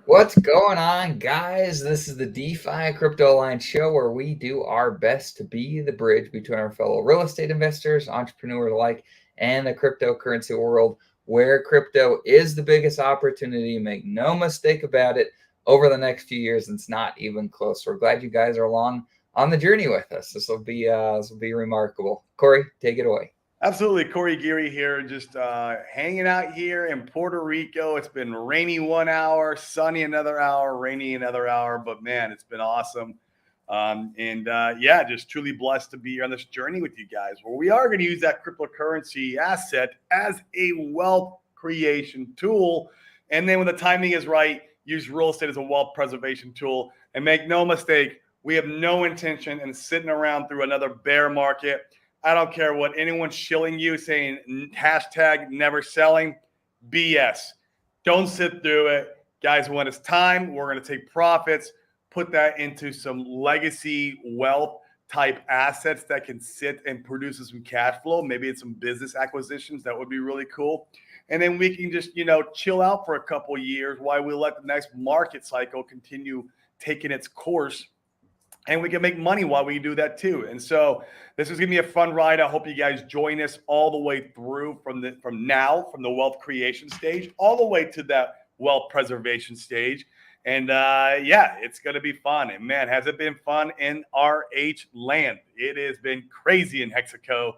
What's going on, guys? This is the DeFi Crypto Alliance show where we do our best to be the bridge between our fellow real estate investors, entrepreneurs alike, and the cryptocurrency world, where crypto is the biggest opportunity. Make no mistake about it. Over the next few years, it's not even close. We're glad you guys are along on the journey with us. This will be remarkable. Corey, take it away. Absolutely. Corey Geary here, just hanging out here in Puerto Rico. It's been rainy 1 hour, sunny another hour, rainy another hour, but man, it's been awesome. And just truly blessed to be here on this journey with you guys, where we are going to use that cryptocurrency asset as a wealth creation tool. And then when the timing is right, use real estate as a wealth preservation tool. And make no mistake, we have no intention in sitting around through another bear market. I don't care what anyone's shilling you, saying hashtag never selling. BS. Don't sit through it. Guys, when it's time, we're going to take profits, put that into some legacy wealth type assets that can sit and produce some cash flow. Maybe it's some business acquisitions. That would be really cool. And then we can just, chill out for a couple of years while we let the next market cycle continue taking its course, and we can make money while we do that too. And so this is going to be a fun ride. I hope you guys join us all the way through from the wealth creation stage all the way to that wealth preservation stage. And it's going to be fun. And man, has it been fun in RH land? It has been crazy in Hexaco.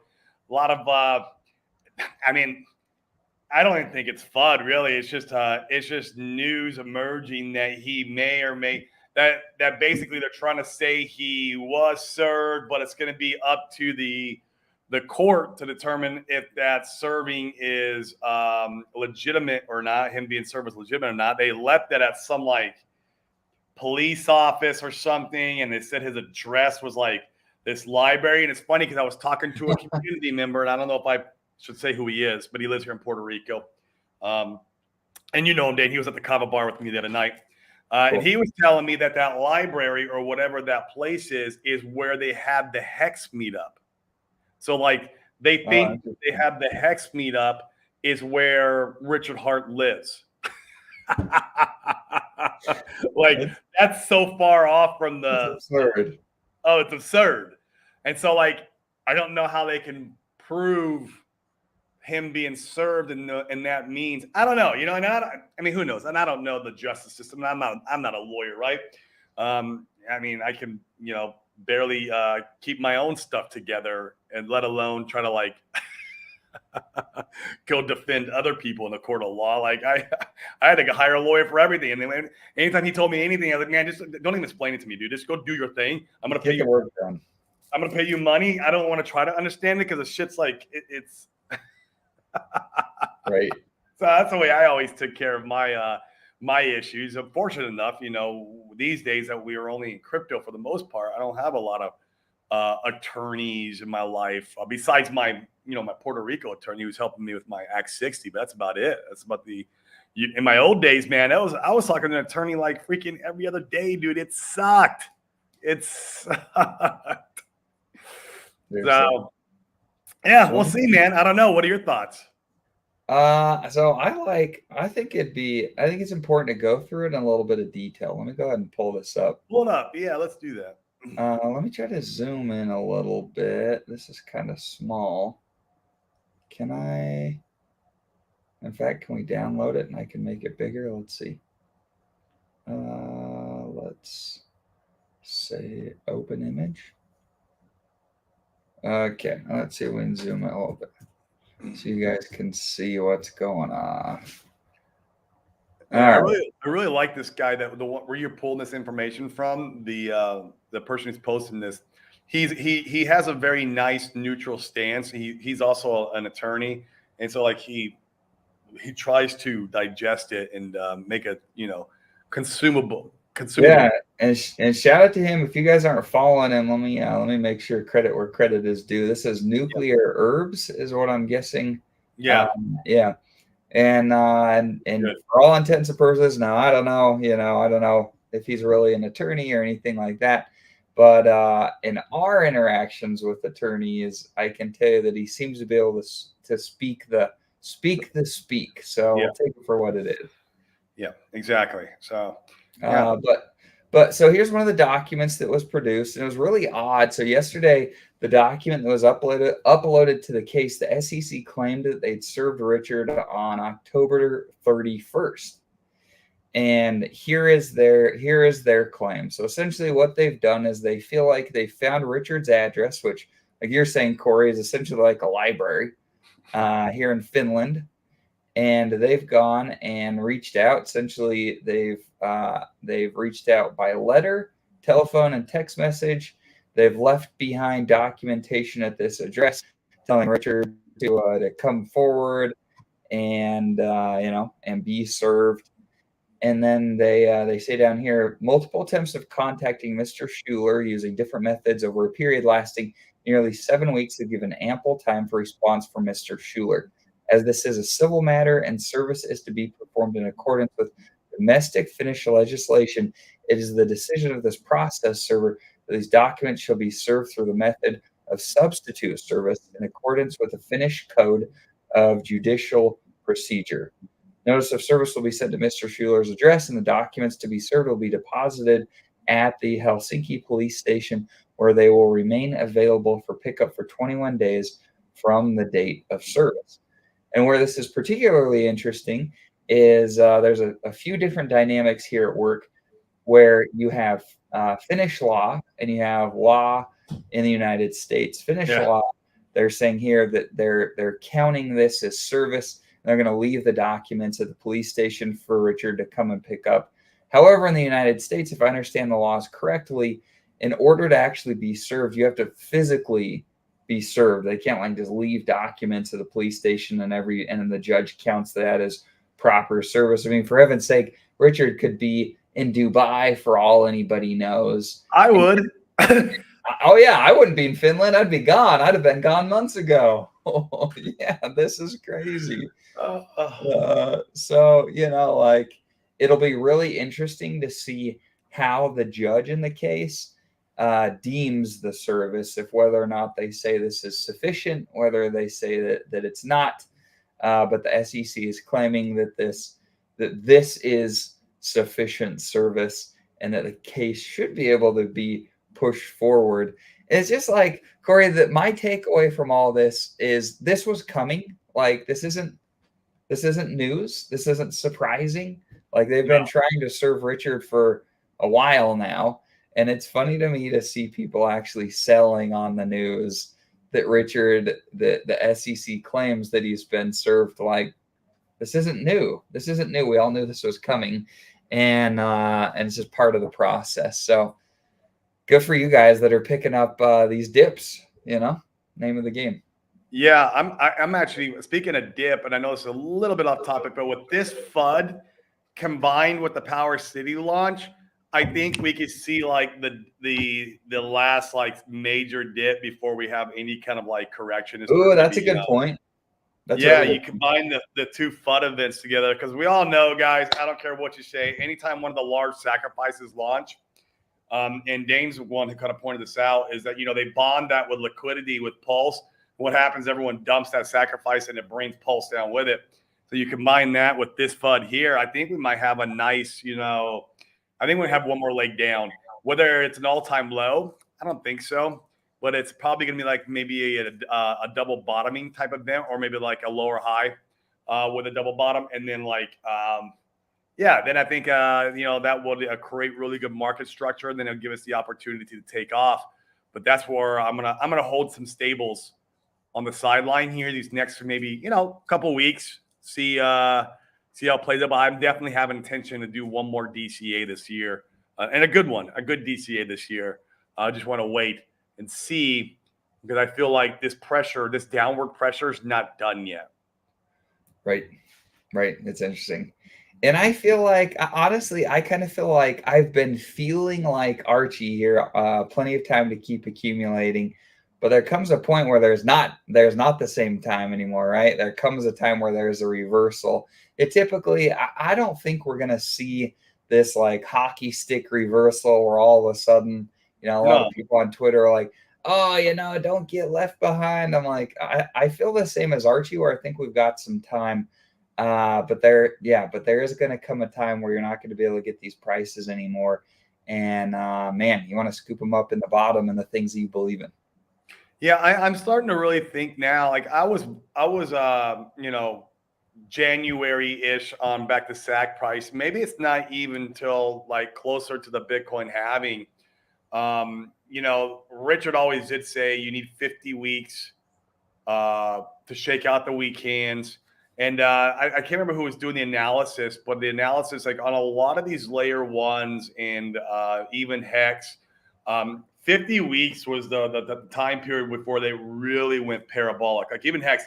A lot of I don't even think it's FUD really. It's just news emerging that he may or may that basically they're trying to say he was served, but it's going to be up to the court to determine if that serving is legitimate or not. Him being served is legitimate or not. They left that at some like police office or something, and they said his address was like this library. And it's funny because I was talking to a community member, and I don't know if I should say who he is, but he lives here in Puerto Rico. And you know him, Dan. He was at the Cava Bar with me the other night. Cool. And he was telling me that library or whatever that place is where they had the Hex meetup. So like they think they have the Hex meetup is where Richard Hart lives. Like that's so far off from the absurd. Oh, it's absurd. And so like I don't know how they can prove him being served and that means I don't know, and who knows? And I don't know the justice system. I'm not a lawyer, right? I can barely keep my own stuff together, and let alone try to like go defend other people in the court of law. Like I had to hire a lawyer for everything, and then anytime he told me anything, I was like, man, just don't even explain it to me, dude. Just go do your thing. I'm gonna pay you work done. I'm gonna pay you money. I don't want to try to understand it because the shit's like it's. Right. So that's the way I always took care of my issues. I'm fortunate enough, these days that we are only in crypto for the most part. I don't have a lot of attorneys in my life besides my Puerto Rico attorney who's helping me with my Act 60. But that's about it. That's about in my old days, man. I was talking to an attorney like freaking every other day, dude. It sucked. It sucked. So. Yeah, we'll see, man. I don't know. What are your thoughts? So I think it's important to go through it in a little bit of detail. Let me go ahead and pull this up. Pull it up. Yeah, let's do that. Let me try to zoom in a little bit. This is kind of small. In fact, can we download it and I can make it bigger? Let's see. Let's say open image. Okay, let's see if we can zoom in a little bit so you guys can see what's going on. I really like this guy where you're pulling this information from. The person who's posting this, he has a very nice neutral stance. He's also an attorney, and so like he tries to digest it and make it consumable. Yeah, and shout out to him. If you guys aren't following him, let me make sure credit where credit is due. This is Nuclear Herbs, is what I'm guessing. Yeah, yeah, and for all intents and purposes, now I don't know, I don't know if he's really an attorney or anything like that, but in our interactions with attorneys, I can tell you that he seems to be able to speak the speak. So I'll take it for what it is. Yeah, exactly. So, yeah. But so here's one of the documents that was produced, and it was really odd. So yesterday, the document that was uploaded to the case, the SEC claimed that they'd served Richard on October 31st. And here is their claim. So essentially what they've done is they feel like they found Richard's address, which, like you're saying, Corey, is essentially like a library here in Finland. And they've gone and reached out. Essentially, they've reached out by letter, telephone, and text message. They've left behind documentation at this address telling Richard to come forward and and be served. And then they say down here, multiple attempts of contacting Mr. Schuler using different methods over a period lasting nearly 7 weeks have given ample time for response from Mr. Schuler. As this is a civil matter and service is to be performed in accordance with domestic Finnish legislation, it is the decision of this process server that these documents shall be served through the method of substitute service in accordance with the Finnish Code of Judicial Procedure. Notice of service will be sent to Mr. Schuler's address, and the documents to be served will be deposited at the Helsinki police station, where they will remain available for pickup for 21 days from the date of service. And where this is particularly interesting is there's a few different dynamics here at work where you have Finnish law and you have law in the United States. Finnish law, they're saying here that they're counting this as service. They're going to leave the documents at the police station for Richard to come and pick up. However, in the United States, if I understand the laws correctly, in order to actually be served, you have to physically be served. They can't like just leave documents at the police station and then the judge counts that as proper service. I mean, for heaven's sake, Richard could be in Dubai for all anybody knows. I would. Oh yeah, I wouldn't be in Finland. I'd be gone. I'd have been gone months ago. Oh yeah, this is crazy. So like it'll be really interesting to see how the judge in the case deems the service, if whether or not they say this is sufficient, whether they say that it's not. But the SEC is claiming that this is sufficient service and that the case should be able to be pushed forward. And it's just like, Corey, that my takeaway from all this is this was coming. Like this isn't news. This isn't surprising. Like they've been trying to serve Richard for a while now. And it's funny to me to see people actually selling on the news that Richard, the SEC claims that he's been served. Like this isn't new. This isn't new. We all knew this was coming. And it's just part of the process. So good for you guys that are picking up these dips, name of the game. Yeah, I'm actually speaking of dip, and I know it's a little bit off topic, but with this FUD combined with the Power City launch, I think we could see like the last like major dip before we have any kind of like correction. Ooh, that's a good point. You combine the two FUD events together because we all know, guys, I don't care what you say, anytime one of the large sacrifices launch, and Dane's one who kind of pointed this out, is that, they bond that with liquidity with Pulse. What happens, everyone dumps that sacrifice and it brings Pulse down with it. So you combine that with this FUD here, I think we might have a nice, I think we have one more leg down. Whether it's an all-time low, I don't think so. But it's probably going to be like maybe a double bottoming type of event, or maybe like a lower high with a double bottom. And then then I think, that will create really good market structure. And then it'll give us the opportunity to take off. But that's where I'm gonna hold some stables on the sideline here these next maybe couple weeks. See how it plays out. But I definitely have an intention to do one more DCA this year, and a good DCA this year. I just want to wait and see, because I feel like this downward pressure is not done yet. Right. It's interesting. And I feel like, honestly, I kind of feel like I've been feeling like Archie here, plenty of time to keep accumulating. But there comes a point where there's not the same time anymore, right? There comes a time where there's a reversal. It typically, I don't think we're going to see this like hockey stick reversal where all of a sudden, a lot of people on Twitter are like, oh, don't get left behind. I'm like, I feel the same as Archie, where I think we've got some time But there is going to come a time where you're not going to be able to get these prices anymore. And man, you want to scoop them up in the bottom and the things that you believe in. Yeah, I'm starting to really think now. Like I was, January-ish on back to SAC price. Maybe it's not even till like closer to the Bitcoin halving. Richard always did say you need 50 weeks to shake out the weak hands. And I can't remember who was doing the analysis, but the analysis, like on a lot of these layer ones and even Hex, 50 weeks was the time period before they really went parabolic. Like even Hex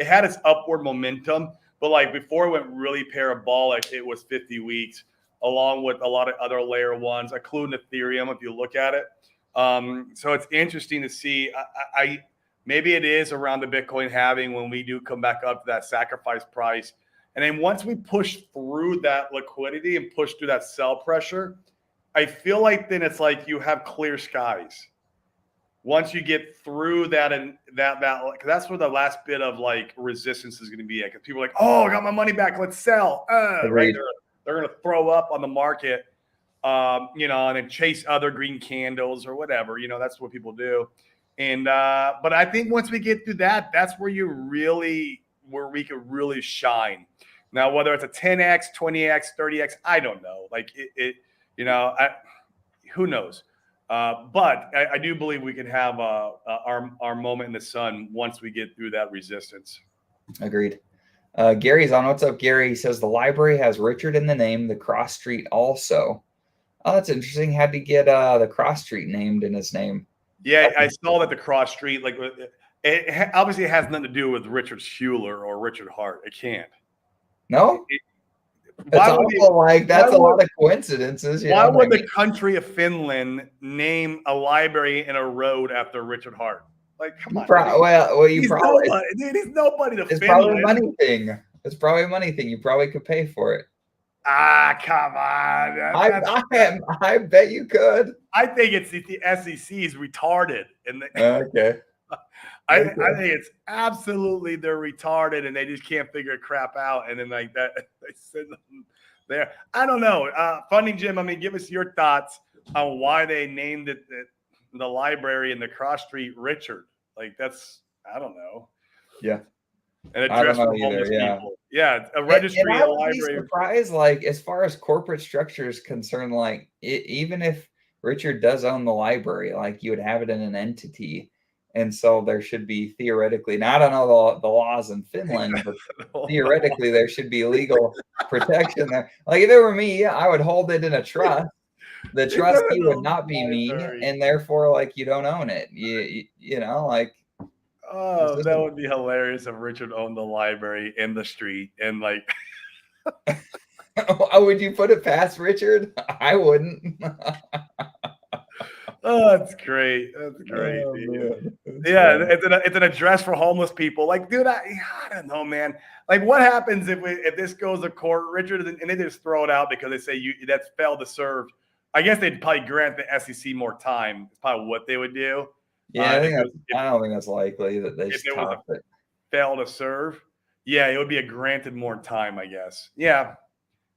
had its upward momentum, but like before it went really parabolic, it was 50 weeks, along with a lot of other layer ones, including Ethereum, if you look at it. So it's interesting to see. Maybe it is around the Bitcoin halving when we do come back up to that sacrifice price. And then once we push through that liquidity and push through that sell pressure, I feel like then it's like you have clear skies. Once you get through that, and that's where the last bit of like resistance is going to be at. Because people are like, oh, I got my money back, let's sell. Right? They're going to throw up on the market, and then chase other green candles or whatever. That's what people do. And but I think once we get through that, that's where we could really shine. Now, whether it's a 10x, 20x, 30x, I don't know. Like who knows? But I do believe we can have our moment in the sun once we get through that resistance. Agreed. Gary's on. What's up, Gary? He says the library has Richard in the name, the cross street also. Oh, that's interesting. How'd he get the cross street named in his name? Yeah, I saw that the cross street, like it obviously has nothing to do with Richard Schuler or Richard Hart. It can't. No? That's a lot of coincidences. Why would the country of Finland name a library and a road after Richard Hart? Like, come on. He's nobody to It's probably a money thing. It's probably a money thing. You probably could pay for it. Come on. I bet you could. I think it's the SEC is retarded. Okay. I think it's absolutely they're retarded and they just can't figure crap out. And then like that, they send them there. I don't know. Funding Jim, I mean, give us your thoughts on why they named it the library in the cross street Richard. Like I don't know. Yeah. And address for homeless people. Yeah, a registry, and I would a library. be surprised, like as far as corporate structure is concerned, like even if Richard does own the library, like you would have it in an entity, and so there should be theoretically. Now I don't know the laws in Finland, but theoretically there should be legal protection there. Like if it were me, I would hold it in a trust. The trustee would not be me, and therefore, like you don't own it. You know, like. Oh, that would be hilarious if Richard owned the library in the street and like. Would you put it past Richard? I wouldn't. Oh, that's great. That's great. Oh, yeah, it's an address for homeless people. Like, dude, I don't know, man. Like, what happens if this goes to court, Richard, and they just throw it out because they say that's failed to serve? I guess they'd probably grant the SEC more time. It's probably what they would do. Yeah, I don't think that's likely that they stop it. Fail to serve. Yeah, it would be a granted more time, I guess. Yeah.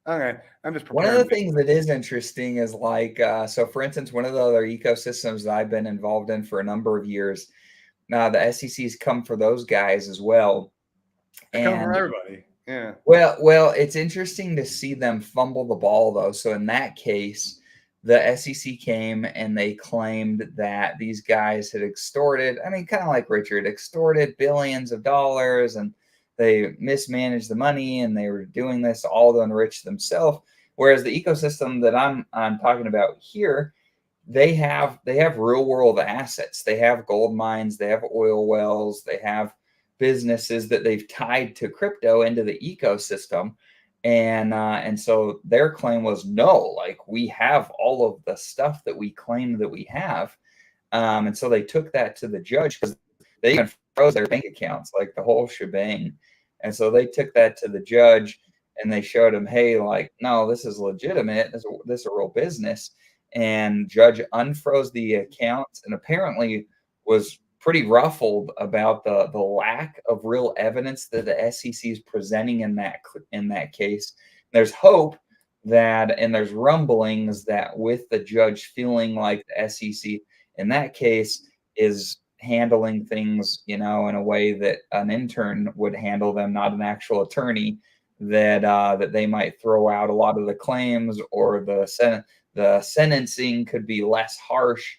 Okay. I'm just preparing. One of the things that is interesting is like, so for instance, one of the other ecosystems that I've been involved in for a number of years, now the SEC's come for those guys as well. Come for everybody. Yeah. Well, it's interesting to see them fumble the ball though. So in that case, the SEC came and they claimed that these guys had extorted, I mean, kind of like Richard, extorted billions of dollars, and they mismanaged the money and they were doing this all to enrich themselves. Whereas the ecosystem that I'm talking about here, they have real world assets. They have gold mines, they have oil wells, they have businesses that they've tied to crypto into the ecosystem. And so their claim was no, like we have all of the stuff that we claim that we have. And so they took that to the judge because they even froze their bank accounts, like the whole shebang. And so they took that to the judge and they showed him, hey, like, no, this is legitimate. This is a real business. And judge unfroze the accounts and apparently was pretty ruffled about the lack of real evidence that the SEC is presenting in that case. There's hope that, and there's rumblings that with the judge feeling like the SEC in that case is handling things, in a way that an intern would handle them, not an actual attorney, that they might throw out a lot of the claims, or the sentencing could be less harsh.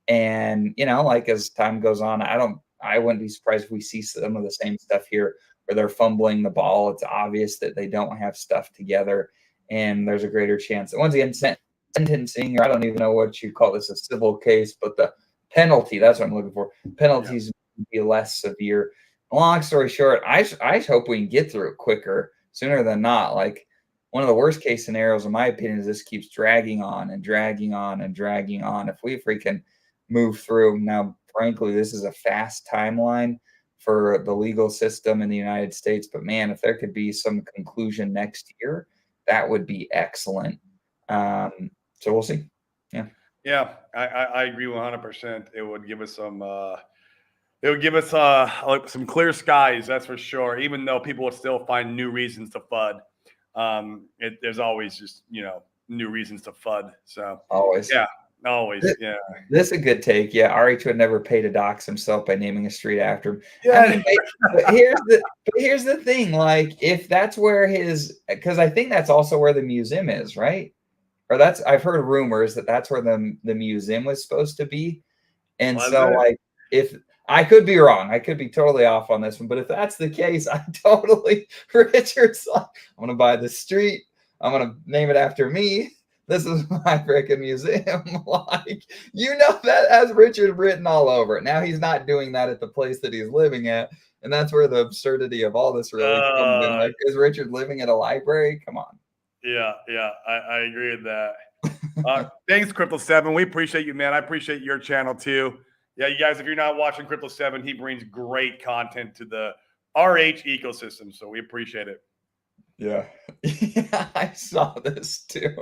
And like as time goes on, I wouldn't be surprised if we see some of the same stuff here where they're fumbling the ball. It's obvious that they don't have stuff together, and there's a greater chance that once again sentencing, or I don't even know what you call this, a civil case, but the penalty, that's what I'm looking for. Penalties would be less severe. Long story short, I hope we can get through it quicker sooner than not. Like, one of the worst case scenarios, in my opinion, is this keeps dragging on and dragging on and dragging on. If we freaking move through now, frankly, this is a fast timeline for the legal system in the United States. But man, if there could be some conclusion next year, that would be excellent. So we'll see. Yeah. Yeah, I agree 100%. It would give us some some clear skies, that's for sure. Even though people would still find new reasons to FUD, there's always just new reasons to FUD. So always, yeah. This is a good take. Yeah, RH would never pay to dox himself by naming a street after him. Yeah. I mean, but here's the thing. Like, if that's where because I think that's also where the museum is, right? Or I've heard rumors that that's where the museum was supposed to be. And so, like, if I could be wrong, I could be totally off on this one, but if that's the case, Richard's like, I'm gonna buy the street, I'm gonna name it after me. This is my freaking museum. Like, that has Richard written all over it. Now he's not doing that at the place that he's living at, and that's where the absurdity of all this really comes in. Like, is Richard living at a library? Come on. Yeah, I agree with that. Thanks, Crypto7. We appreciate you, man. I appreciate your channel too. Yeah, you guys, if you're not watching Crypto7, he brings great content to the RH ecosystem, so we appreciate it. Yeah, I saw this too.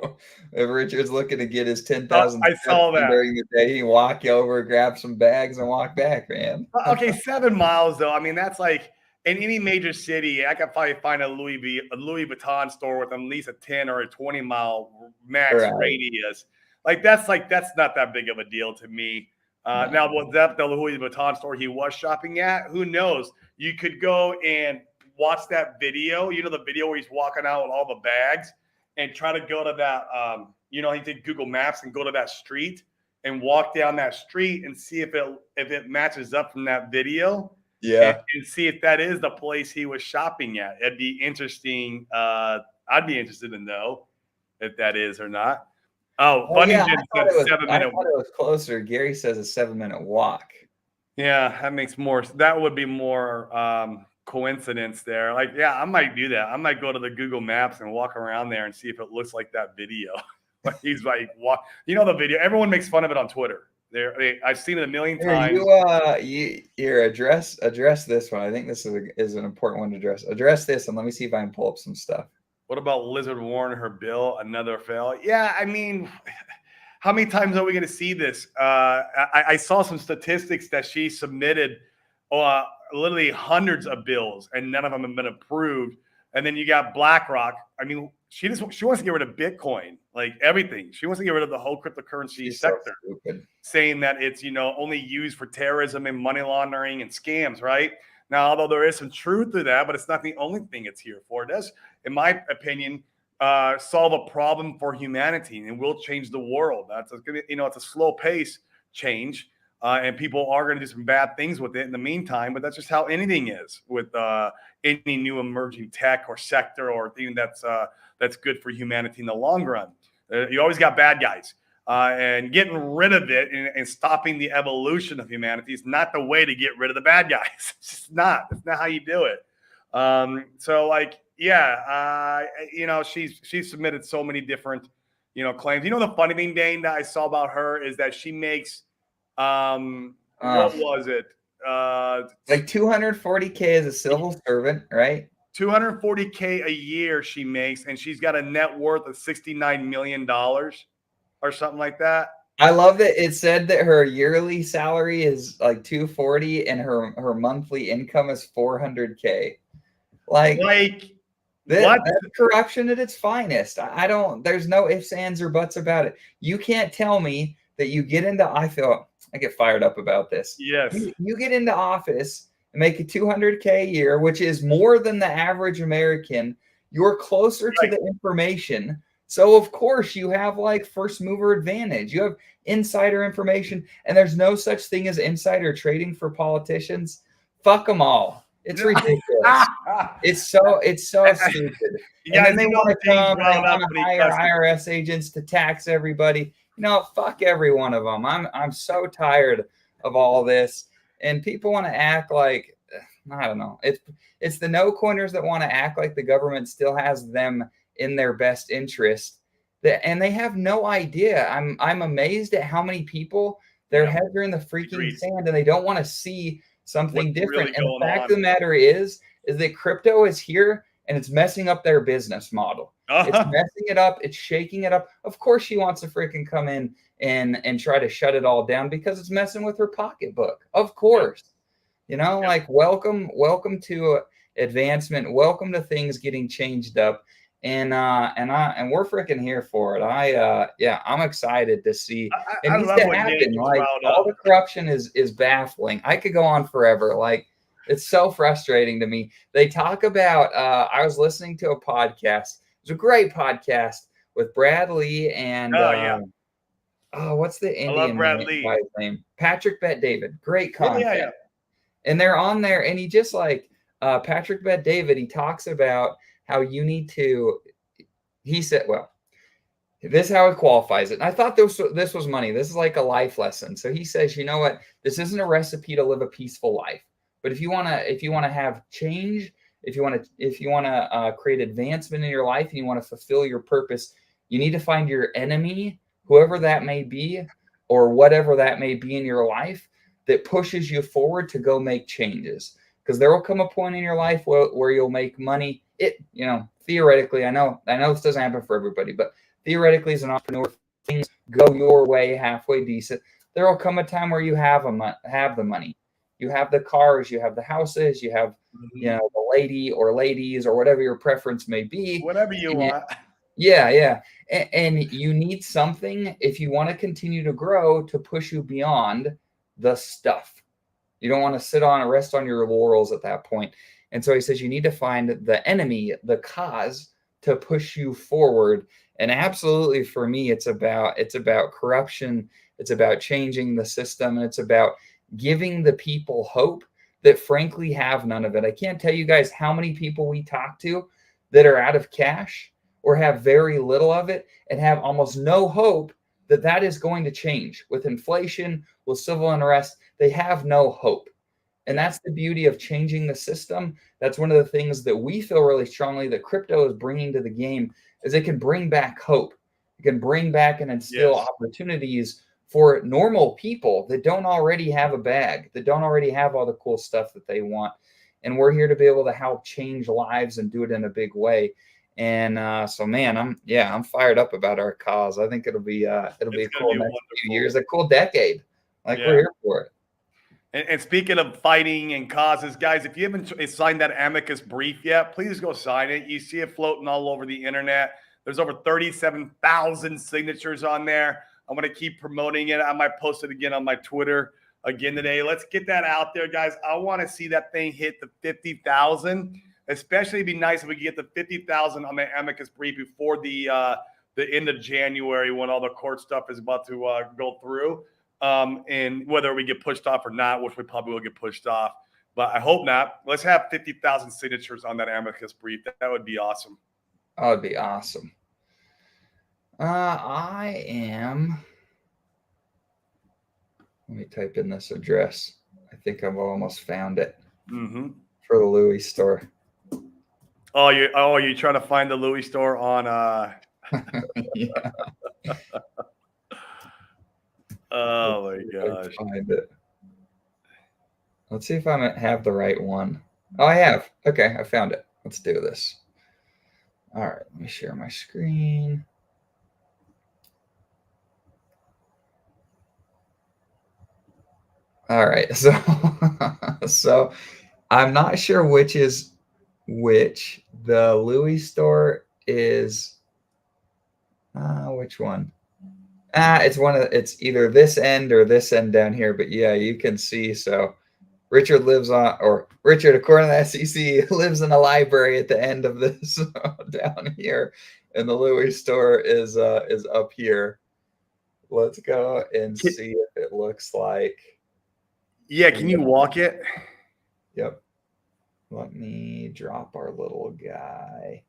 If Richard's looking to get his 10,000, I saw that during the day. He walk over, grab some bags, and walk back, man. Okay, 7 miles though. I mean, that's like in any major city. I could probably find a Louis Vuitton store with at least a 10 or a 20-mile max radius. That's not that big of a deal to me. Now, was that the Louis Vuitton store he was shopping at? Who knows? You could go and watch that video. The video where he's walking out with all the bags, and try to go to that. He did Google Maps and go to that street and walk down that street and see if it matches up from that video. Yeah, and see if that is the place he was shopping at. It'd be interesting. I'd be interested to know if that is or not. Oh, Bunny yeah, said 7 minute. I thought it was closer. Gary says a 7-minute walk. Yeah, that would be more coincidence there. Like, yeah, I might do that. I might go to the Google Maps and walk around there and see if it looks like that video. He's like, walk. The video. Everyone makes fun of it on Twitter. I've seen it a million times. Address this one. I think this is an important one to address. Address this, and let me see if I can pull up some stuff. What about Lizard Warren, her bill, another fail? Yeah, I mean, how many times are we going to see this? I saw some statistics that she submitted, literally hundreds of bills, and none of them have been approved. And then you got BlackRock. I mean, she wants to get rid of Bitcoin, like everything. She wants to get rid of the whole cryptocurrency sector, saying that it's only used for terrorism and money laundering and scams, right? Now, although there is some truth to that, but it's not the only thing it's here for. It does, in my opinion, solve a problem for humanity and will change the world. It's a slow pace change, and people are going to do some bad things with it in the meantime. But that's just how anything is with any new emerging tech or sector or thing that's good for humanity in the long run. You always got bad guys. And getting rid of it and stopping the evolution of humanity is not the way to get rid of the bad guys. It's just not. It's not how you do it. She's submitted so many different, claims. The funny thing, Dane, that I saw about her is that she makes, what was it? Like $240K as a civil servant, right? $240K a year she makes, and she's got a net worth of $69 million. Or something like that. I love that it said that her yearly salary is like 240 and her monthly income is 400K. Like Like that, what? that's corruption at its finest. I don't, there's no ifs, ands, or buts about it. You can't tell me that you get into, I get fired up about this. Yes. You get into office and make a 200K a year, which is more than the average American. You're closer to Right. the information. So, of course, you have like first mover advantage. You have insider information, and there's no such thing as insider trading for politicians. Fuck them all. It's ridiculous. It's so stupid. You And guys, then they you know want to Dane's come and they riled up want when to he hire cusses. IRS agents to tax everybody. Fuck every one of them. I'm so tired of all this. And people want to act like I don't know. It's the no coiners that want to act like the government still has them in their best interest. And they have no idea. I'm amazed at how many people their heads are in the freaking Agreed. sand and they don't want to see something What's different. really And the going fact on? of the matter is that crypto is here and it's messing up their business model. It's messing it up. It's shaking it up. Of course, she wants to freaking come in and try to shut it all down because it's messing with her pocketbook. Of course, like welcome to advancement. Welcome to things getting changed up, and we're freaking here for it. I'm excited to see. It I needs love to when happen. Dane gets Like riled all up. the corruption is baffling. I could go on forever. Like it's so frustrating to me. They talk about. I was listening to a podcast. It was a great podcast with Brad Lee and Oh yeah, what's the I love Indian Brad Lee. guy's name? Patrick Bet David. Great Yeah, content. yeah. And they're on there, and he just like Patrick Bet David. He talks about how you need to. He said, "Well, this is how it qualifies it." And I thought this was money. This is like a life lesson. So he says, you know what? This isn't a recipe to live a peaceful life. But if you wanna have change, if you wanna create advancement in your life, and you want to fulfill your purpose, you need to find your enemy, whoever that may be, or whatever that may be in your life, that pushes you forward to go make changes. Because there will come a point in your life where you'll make money. Theoretically, I know this doesn't happen for everybody, but theoretically, as an entrepreneur, things go your way halfway decent. There will come a time where you have the money, you have the cars, you have the houses, you have the lady or ladies or whatever your preference may be. Whatever you want. Yeah. And you need something if you want to continue to grow to push you beyond the stuff. You don't want to rest on your laurels at that point. And so he says you need to find the enemy, the cause to push you forward. And absolutely for me, it's about corruption. It's about changing the system. And it's about giving the people hope that frankly have none of it. I can't tell you guys how many people we talk to that are out of cash or have very little of it and have almost no hope that is going to change. With inflation, with civil unrest, they have no hope. And that's the beauty of changing the system. That's one of the things that we feel really strongly that crypto is bringing to the game is it can bring back hope. It can bring back and instill opportunities for normal people that don't already have a bag, that don't already have all the cool stuff that they want. And we're here to be able to help change lives and do it in a big way. And so, man, I'm fired up about our cause. I think it'll be a cool next few years, a cool decade. We're here for it. And speaking of fighting and causes, guys, if you haven't signed that amicus brief yet, please go sign it. You see it floating all over the internet. There's over 37,000 signatures on there. I'm going to keep promoting it. I might post it again on my Twitter again today. Let's get that out there, guys. I want to see that thing hit the 50,000. Especially, it'd be nice if we could get the 50,000 on the amicus brief before the end of January when all the court stuff is about to go through. And whether we get pushed off or not, which we probably will get pushed off, but I hope not. Let's have 50,000 signatures on that amicus brief. That would be awesome. That would be awesome. I am. Let me type in this address. I think I've almost found it for the Louis store. Oh, you're trying to find the Louis store on yeah. Oh my gosh. Find it. Let's see if I have the right one. Oh, I have. Okay, I found it. Let's do this. All right, let me share my screen. All right. So, so I'm not sure which is which. The Louis store is which one? It's one of it's either this end or this end down here. But yeah, you can see. So Richard lives on, or Richard, according to the SEC, lives in a library at the end of this down here, and the Louis store is up here. Let's go and see if it looks like. Yeah, can you walk it? Yep. Let me drop our little guy.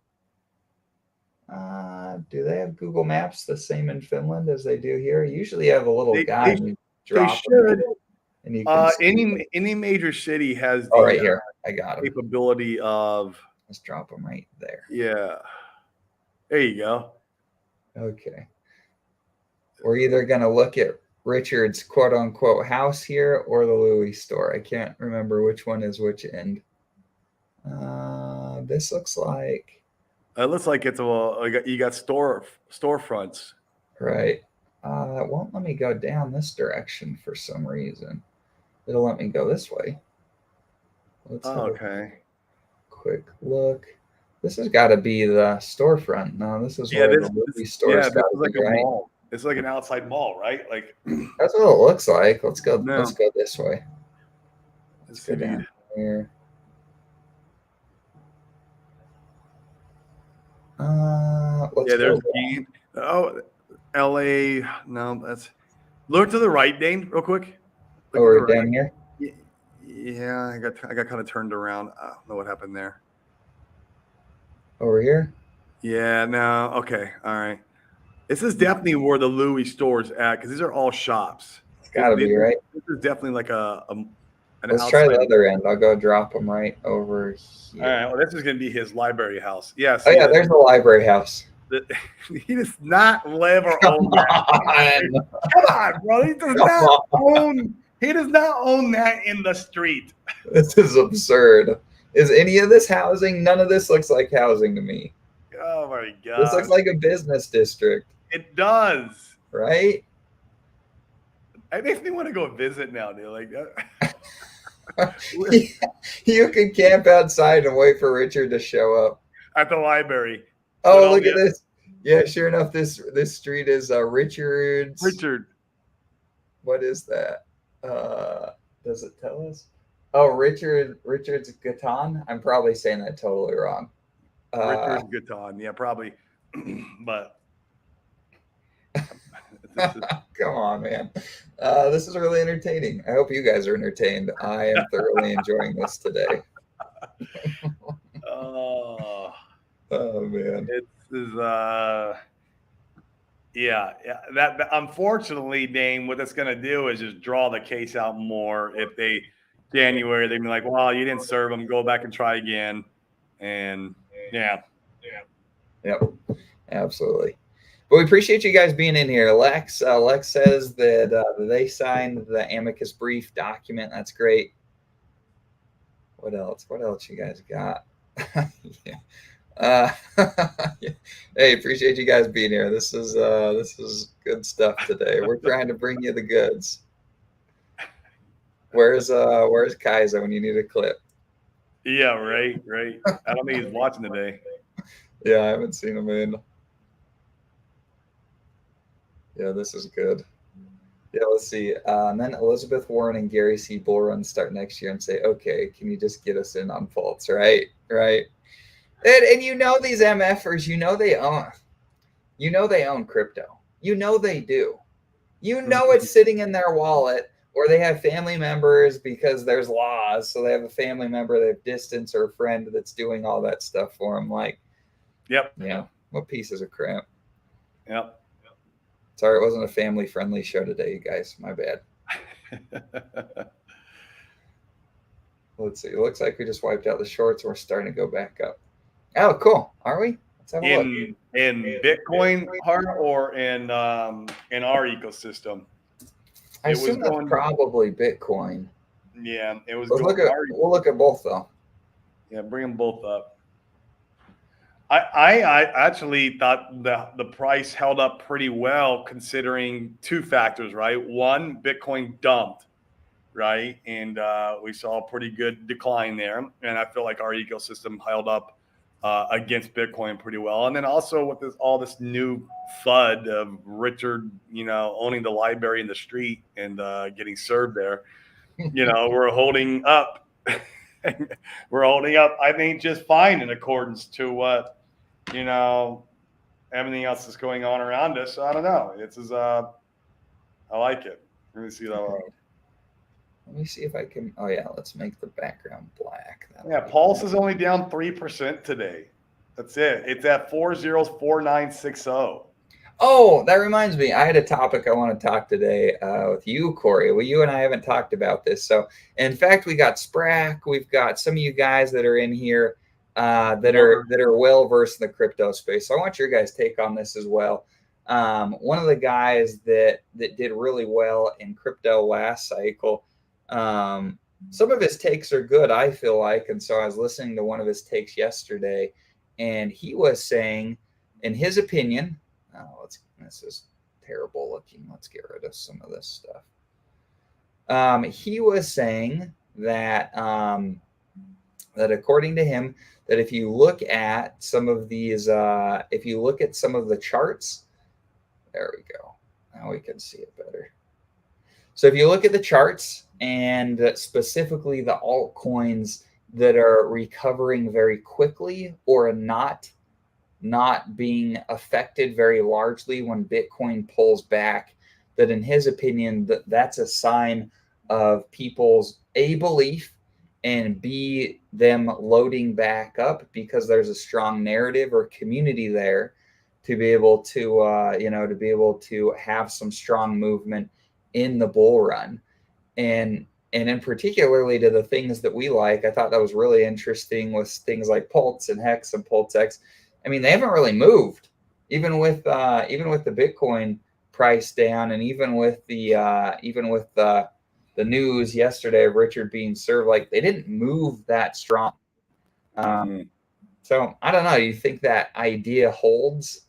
Do they have Google Maps the same in Finland as they do here? Usually, you have a little guy and you They drop should. him, and you can see. Any major city has Oh, the right here. I got him. capability of. Let's drop him right there. Yeah. There you go. Okay. We're either going to look at Richard's quote unquote house here or the Louis store. I can't remember which one is which end. This looks like. It looks like it's you got storefronts. Right. It won't let me go down this direction for some reason. It'll let me go this way. Let's have a quick look. This has got to be the storefront. No, this is where the movie store is. Yeah, this is like a mall. It's like an outside mall, right? Like that's what it looks like. Let's go. No. Let's go this way. Let's go down here. There's Dean. Oh, LA. No, that's. Look to the right, Dane, real quick. Look we're down here. Yeah, I got kind of turned around. I don't know what happened there. Over here? Yeah, no. Okay. All right. This is definitely where the Louis store is at because these are all shops. It's got to be, right? This is definitely like an Let's try the other end. I'll go drop them right over here. All right. Well, this is going to be his library house. Yes. Oh, yeah. There's the library house. He does not live or own that. Come on, bro. He does not own that in the street. This is absurd. Is any of this housing? None of this looks like housing to me. Oh my god. This looks like a business district. It does. Right? I makes me want to go visit now, dude. Like you can camp outside and wait for Richard to show up. At the library. Oh, look at this. Yeah, sure enough, this street is Richard's. Richard. What is that? Does it tell us? Oh, Richard's Gatan. I'm probably saying that totally wrong. Richard's Gatan. Yeah, probably. But come on, man. This is really entertaining. I hope you guys are entertained. I am thoroughly enjoying this today. Oh man. It is yeah. That unfortunately, Dane, what that's gonna do is just draw the case out more. If they January, they'd be like, well, you didn't serve them, go back and try again. And Yep, absolutely. But we appreciate you guys being in here. Lex says that they signed the amicus brief document. That's great. What else you guys got? Hey, appreciate you guys being here. This is good stuff today. We're trying to bring you the goods. Where's Kaiser when you need a clip? Yeah, right. I don't think he's watching today. Yeah, I haven't seen him in. Yeah, this is good. Yeah, let's see. And then Elizabeth Warren and Gary C. Bull Run start next year and say, okay, can you just get us in on faults, right? And these MFers, they own crypto. They do. It's sitting in their wallet, or they have family members because there's laws. So they have a family member, they have distance or a friend that's doing all that stuff for them. Like, yep. Yeah. What pieces of crap. Yep. Sorry, it wasn't a family-friendly show today, you guys. My bad. Let's see. It looks like we just wiped out the shorts. We're starting to go back up. Oh, cool. Are we? Let's have a look. In Bitcoin part or in our ecosystem? I assume that's probably Bitcoin. Yeah, it was. We'll look at both though. Yeah, bring them both up. I actually thought the price held up pretty well considering two factors, right? One, Bitcoin dumped, right? And we saw a pretty good decline there. And I feel like our ecosystem held up against Bitcoin pretty well. And then also with all this new FUD of Richard, owning the library in the street and getting served there, we're holding up. We're holding up, I think, just fine in accordance to what, everything else is going on around us. So I don't know. I like it. Let me see that. Let me see if I can. Oh yeah, let's make the background black. Yeah, Pulse is only down 3% today. That's it. It's at 404960. Oh, that reminds me. I had a topic I want to talk today with you, Corey. Well, you and I haven't talked about this. So, in fact, we got Sprack. We've got some of you guys that are in here that are well versed in the crypto space. So I want your guys' take on this as well. One of the guys that did really well in crypto last cycle. Some of his takes are good, I feel like, and so I was listening to one of his takes yesterday, and he was saying, in his opinion. This is terrible looking. Let's get rid of some of this stuff. He was saying that that according to him, that if you look at some of these, if you look at some of the charts, there we go. Now we can see it better. So if you look at the charts and specifically the altcoins that are recovering very quickly or not being affected very largely when Bitcoin pulls back, that in his opinion, that's a sign of people's A, belief, and B, them loading back up because there's a strong narrative or community there to be able to have some strong movement in the bull run. And in particularly to the things that we like, I thought that was really interesting with things like Pulse and Hex and PulseX. I mean, they haven't really moved, even with the Bitcoin price down, and even with the news yesterday of Richard being served. Like, they didn't move that strong. So I don't know. You think that idea holds?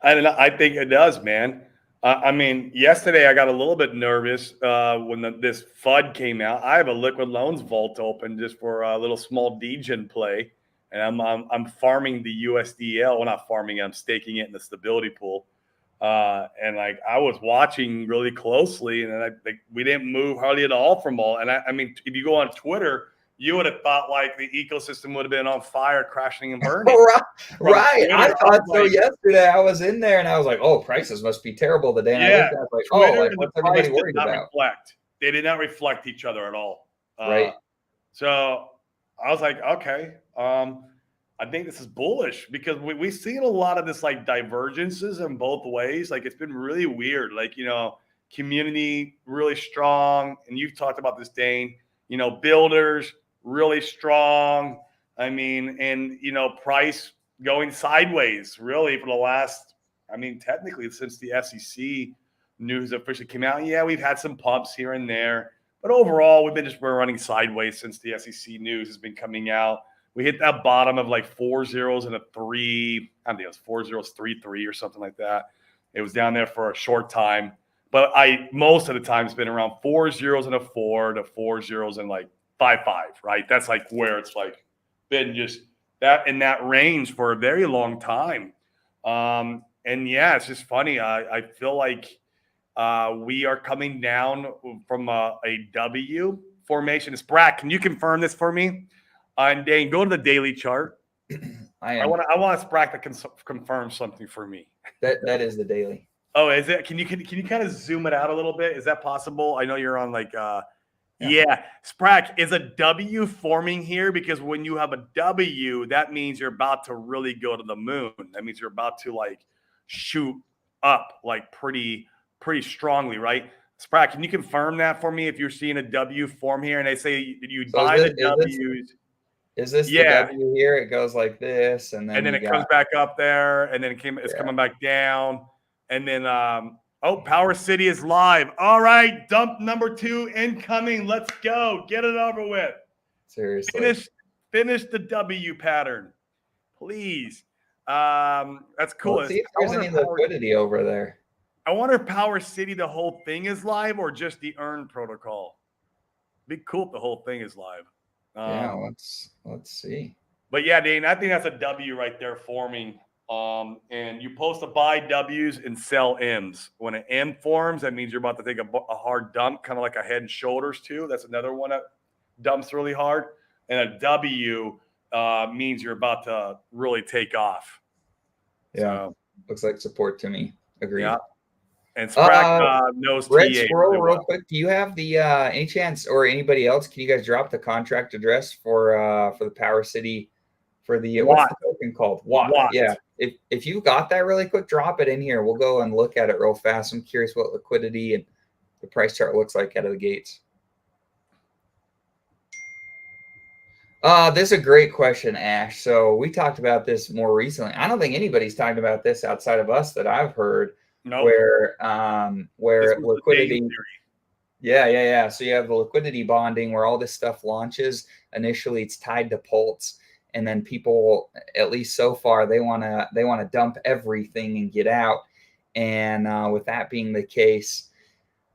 I don't know. I think it does, man. I mean, yesterday I got a little bit nervous when this FUD came out. I have a Liquid Loans vault open just for a little small degen play. And I'm farming the USDL. Well, not farming. I'm staking it in the stability pool. And like I was watching really closely, and we didn't move hardly at all from all. And I mean, if you go on Twitter, you would have thought like the ecosystem would have been on fire, crashing and burning. Right. I thought so yesterday. I was in there and I was like, "Oh, prices must be terrible today." And I was like, Twitter like, what's everybody worried about? They did not reflect each other at all. Right. So I was like, okay. I think this is bullish because we've seen a lot of this like divergences in both ways. Like, it's been really weird. Like, community really strong. And you've talked about this, Dane, builders really strong. I mean, and, price going sideways really for the last, technically since the SEC news officially came out. Yeah, we've had some pumps here and there, but overall we're running sideways since the SEC news has been coming out. We hit that bottom of like 4 zeros and a 3. I think it was 4 zeros, 3 or something like that. It was down there for a short time, but most of the time it's been around 4 zeros and a 4 to 4 zeros and like 5, right? That's like where it's like been just that in that range for a very long time. And yeah, it's just funny. I feel like we are coming down from a W formation. Sprack, can you confirm this for me? And Dane, go to the daily chart. I want Sprack to confirm something for me. That is the daily. Oh, is it? Can you kind of zoom it out a little bit? Is that possible? I know you're on like yeah. Sprack, is a W forming here? Because when you have a W, that means you're about to really go to the moon. That means you're about to like shoot up like pretty strongly, right? Sprack, can you confirm that for me if you're seeing a W form here and they say you buy the W's? Is this the W here? It goes like this, and then it comes back up there, and then it's coming back down, and then Power City is live. All right, dump number 2 incoming. Let's go, get it over with. Seriously, finish the W pattern, please. That's cool. Let's see if there's any liquidity over there. I wonder if Power City, the whole thing is live or just the earn protocol. Be cool if the whole thing is live. Yeah, let's see. But yeah, Dane, I think that's a W right there forming. And you're supposed to buy W's and sell M's. When an M forms, that means you're about to take a hard dump, kind of like a Head and Shoulders too. That's another one that dumps really hard. And a W means you're about to really take off. Yeah, So, looks like support to me. Agreed. Yeah. And Sprack knows Red TA Squirrel, really real well. quick. Do you have the any chance, or anybody else? Can you guys drop the contract address for the Power City for the what's the token called? Watt. Yeah. If you've got that really quick, drop it in here. We'll go and look at it real fast. I'm curious what liquidity and the price chart looks like out of the gates. This is a great question, Ash. So we talked about this more recently. I don't think anybody's talked about this outside of us that I've heard. Nope. Where liquidity. Yeah. So you have the liquidity bonding where all this stuff launches. Initially, it's tied to Pulse, and then people, at least so far, they want to dump everything and get out. And with that being the case,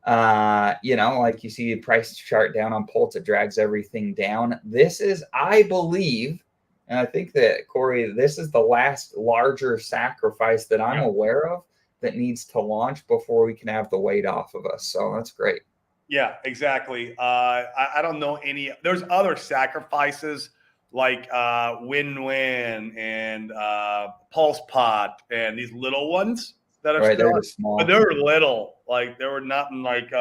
like you see the price chart down on Pulse, it drags everything down. This is, I believe, and I think that, Corey, this is the last larger sacrifice that I'm aware of that needs to launch before we can have the weight off of us. So that's great. Yeah, exactly. I don't know any. There's other sacrifices like Win-Win and Pulse Pot and these little ones that are right, still, they're small. but they're little. Like they were nothing like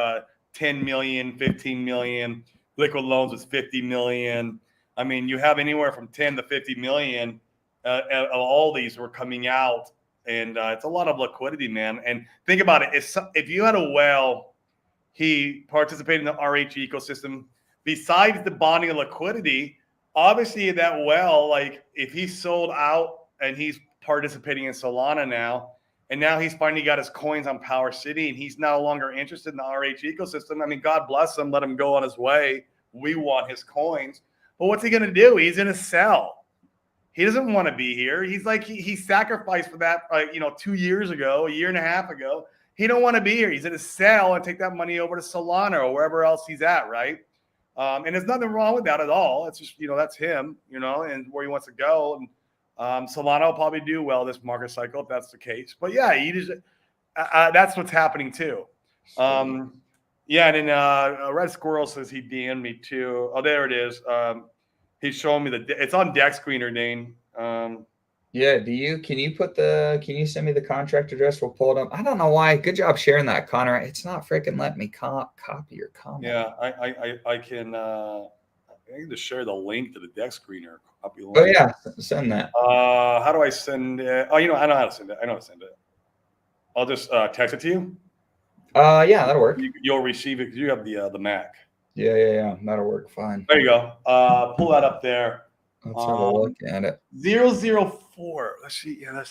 10 million, 15 million. Liquid loans was 50 million. I mean, you have anywhere from 10 to 50 million of all these were coming out, and it's a lot of liquidity, man. And think about it: if you had a whale, he participated in the RH ecosystem. Besides the bonding and liquidity, obviously that whale, like if he sold out and he's participating in Solana now, and now he's finally got his coins on Power City and he's no longer interested in the RH ecosystem. I mean, God bless him, let him go on his way. We want his coins. But what's he going to do? He's going to sell. He doesn't want to be here. He's like, he sacrificed for that, 2 years ago, a year and a half ago. He don't want to be here. He's going to sell and take that money over to Solana or wherever else he's at, right? And there's nothing wrong with that at all. It's just, that's him, and where he wants to go. And Solana will probably do well this market cycle if that's the case. But yeah, that's what's happening too. Yeah, and then Red Squirrel says he DM'd me too. Oh, there it is. He's showing me it's on Deck Screener, Dane. Yeah, can you send me the contract address? We'll pull it up. I don't know why. Good job sharing that, Connor. It's not freaking letting me copy your comment. Yeah, I can just share the link to the Deck Screener. Copy link. Oh yeah, send that. How do I send it? Oh, I know how to send it. I know how to send it. I'll just text it to you. Yeah, that'll work. You'll receive it because you have the Mac. Yeah. That'll work fine. There you go. Pull that up there. Let's have a look at it. 004. Let's see. Yeah,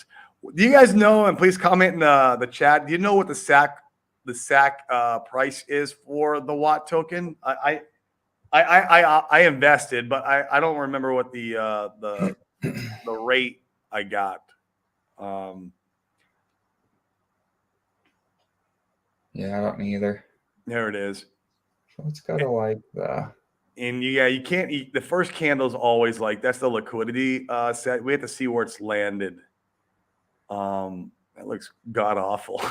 do you guys know? And please comment in the chat. Do you know what the SAC price is for the Watt token? I invested, but I don't remember what the rate I got. Yeah, I don't either. There it is. So it's kind of like and you can't eat the first candle's always like that's the liquidity set. We have to see where it's landed. That looks god awful.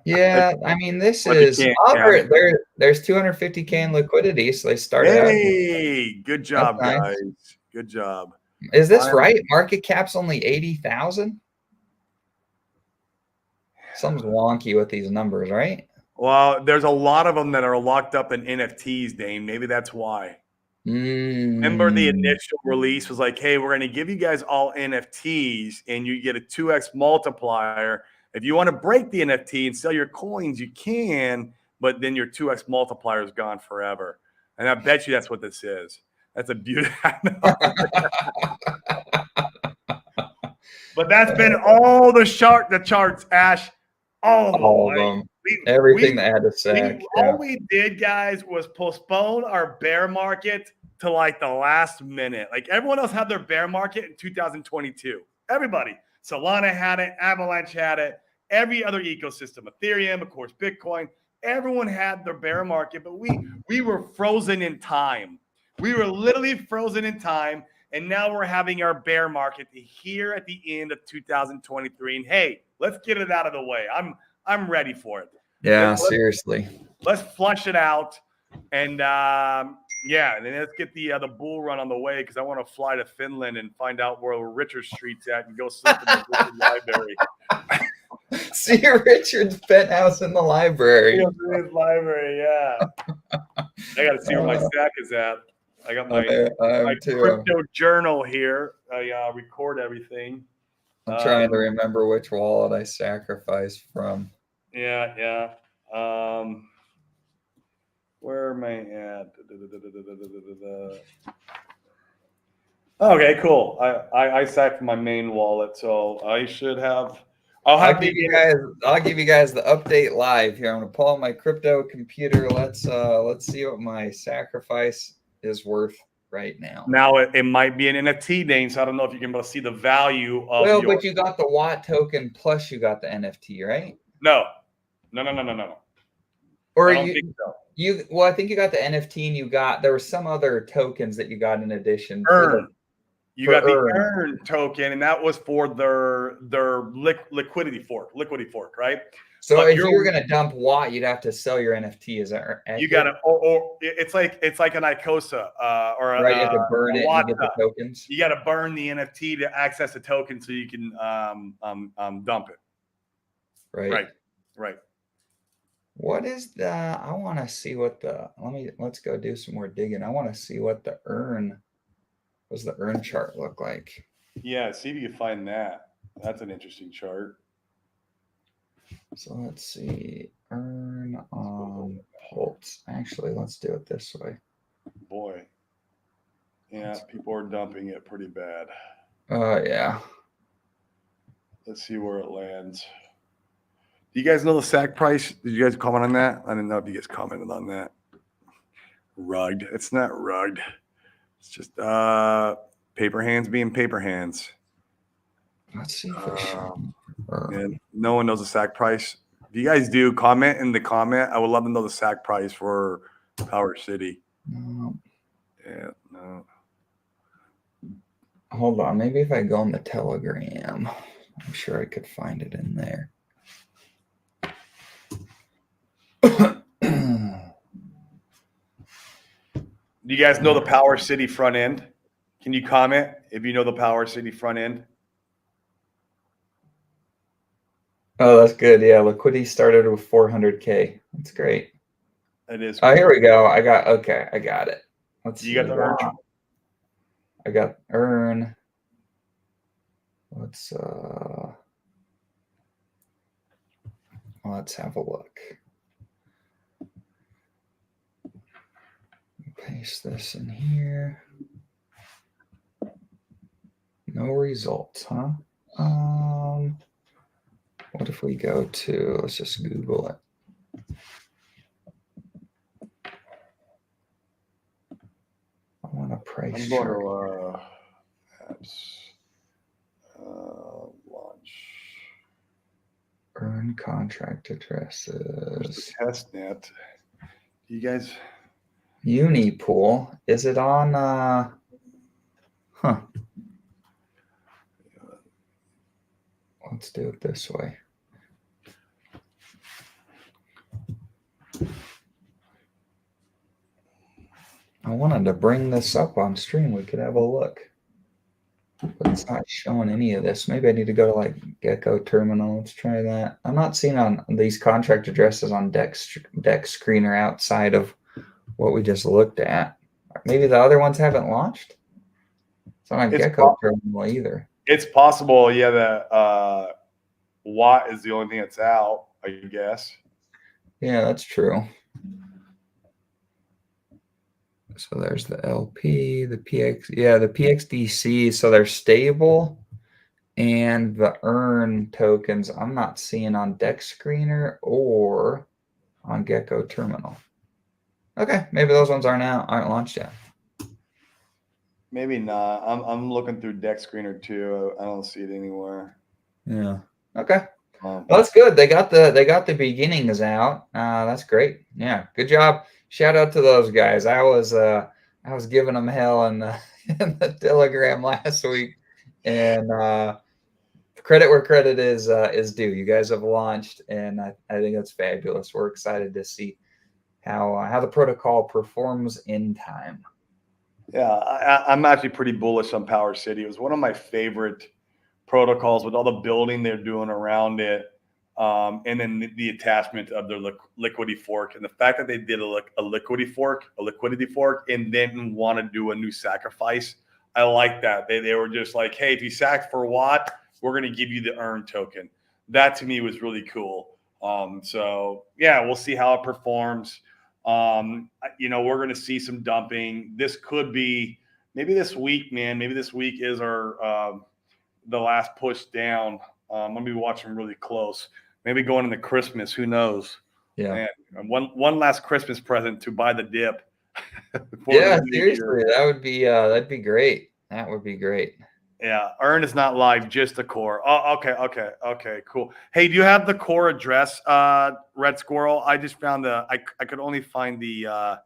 Yeah, I mean this is there's 250K in liquidity, so they started out. Hey, good job, guys. Good job. Is this right? Market cap's only 80,000. Something's wonky with these numbers, right? Well, there's a lot of them that are locked up in NFTs, Dane. Maybe that's why. Remember the initial release was like, hey, we're going to give you guys all NFTs and you get a 2x multiplier. If you want to break the NFT and sell your coins, you can, but then your 2x multiplier is gone forever. And I bet you that's what this is. That's a beautiful. But that's been all the charts, Ash. All of them. Everything that had to say. All we did, guys, was postpone our bear market to like the last minute. Like everyone else had their bear market in 2022. Everybody. Solana had it. Avalanche had it. every other ecosystem, Ethereum, of course, Bitcoin, everyone had their bear market, but we were frozen in time. We were literally frozen in time, and now we're having our bear market here at the end of 2023. And hey, let's get it out of the way. I'm ready for it. Yeah, seriously. Let's flush it out, and yeah, and then let's get the bull run on the way, because I want to fly to Finland and find out where Richard Street's at and go sleep in the Richard library. See Richard's penthouse in the library. His library, yeah. I got to see where my stack is at. I got my crypto journal here. I record everything. I'm trying to remember which wallet I sacrificed from. Yeah. Where am I at? Okay, cool. I sacked my main wallet, so I should have. I'll give you guys the update live here. I'm gonna pull out my crypto computer. Let's see what my sacrifice is worth right now. Now it might be an NFT name, so I don't know if you can be able to see the value of. Well, but you got the Watt token plus you got the NFT, right? No. Or I don't think so. Well, I think you got the NFT, and there were some other tokens that you got in addition. You got the Earn token, and that was for their liquidity fork, right? So if you were going to dump Watt, you'd have to sell your NFT. Is that accurate? You got to, or it's like an ICOSA or right. You have to burn it and get the tokens. You got to burn the NFT to access the token so you can dump it. Right. What is the? I want to see what the. Let's go do some more digging. I want to see what the Earn. Does the Earn chart look like? Yeah, see if you can find that. That's an interesting chart. So let's see. Earn on Pulse. Actually, let's do it this way. Boy. Yeah, people are dumping it pretty bad. Yeah. Let's see where it lands. Do you guys know the SAC price? Did you guys comment on that? I didn't know if you guys commented on that. Rugged. It's not rugged. It's just paper hands being paper hands. Let's see for sure. No one knows the SAC price. If you guys do, comment in the comment. I would love to know the SAC price for Power City. No. Yeah, no. Hold on. Maybe if I go on the Telegram, I'm sure I could find it in there. Do you guys know the Power City front end? Can you comment if you know the Power City front end? Oh, that's good. Yeah, liquidity started with 400K. That's great. It is. Oh, here we go. I got it. Let's see. You got the Earn. I got Earn. Let's have a look. Paste this in here. No results, huh? What if we go to, let's just Google it. I want a price chart. Apps. Launch. Earn contract addresses. Testnet. You guys. Unipool. Is it on Let's do it this way. I wanted to bring this up on stream. We could have a look. But it's not showing any of this. Maybe I need to go to like Gecko Terminal. Let's try that. I'm not seeing on these contract addresses on Dex Screener outside of what we just looked at. Maybe the other ones haven't launched. It's not on Gecko Terminal either. It's possible, yeah, that Watt is the only thing that's out, I guess. Yeah, that's true. So there's the LP, the PX, yeah, the PXDC. So they're stable, and the Earn tokens I'm not seeing on Dex Screener or on Gecko Terminal. Okay, maybe those ones aren't launched yet. Maybe not. I'm looking through Dex Screener too. I don't see it anywhere. Yeah. Okay. That's good. They got the beginnings out. That's great. Yeah, good job. Shout out to those guys. I was giving them hell in the, in the Telegram last week, and credit where credit is due. You guys have launched, and I think that's fabulous. We're excited to see how the protocol performs in time. Yeah, I'm actually pretty bullish on Power City. It was one of my favorite protocols with all the building they're doing around it, and then the attachment of their liquidity fork, and the fact that they did a liquidity fork, and then want to do a new sacrifice. I like that. They were just like, hey, if you sack for Watt, we're going to give you the earn token. That to me was really cool. So yeah, we'll see how it performs. We're going to see some dumping. This could be maybe this week, man. Maybe this week is our the last push down. I'm gonna be watching really close. Maybe going into Christmas. Who knows? Yeah. Man, one last Christmas present to buy the dip. Yeah, seriously, that'd be great. That would be great. Yeah, Earn is not live, just the core. Oh, okay, cool. Hey, do you have the core address, Red Squirrel? I just found I could only find the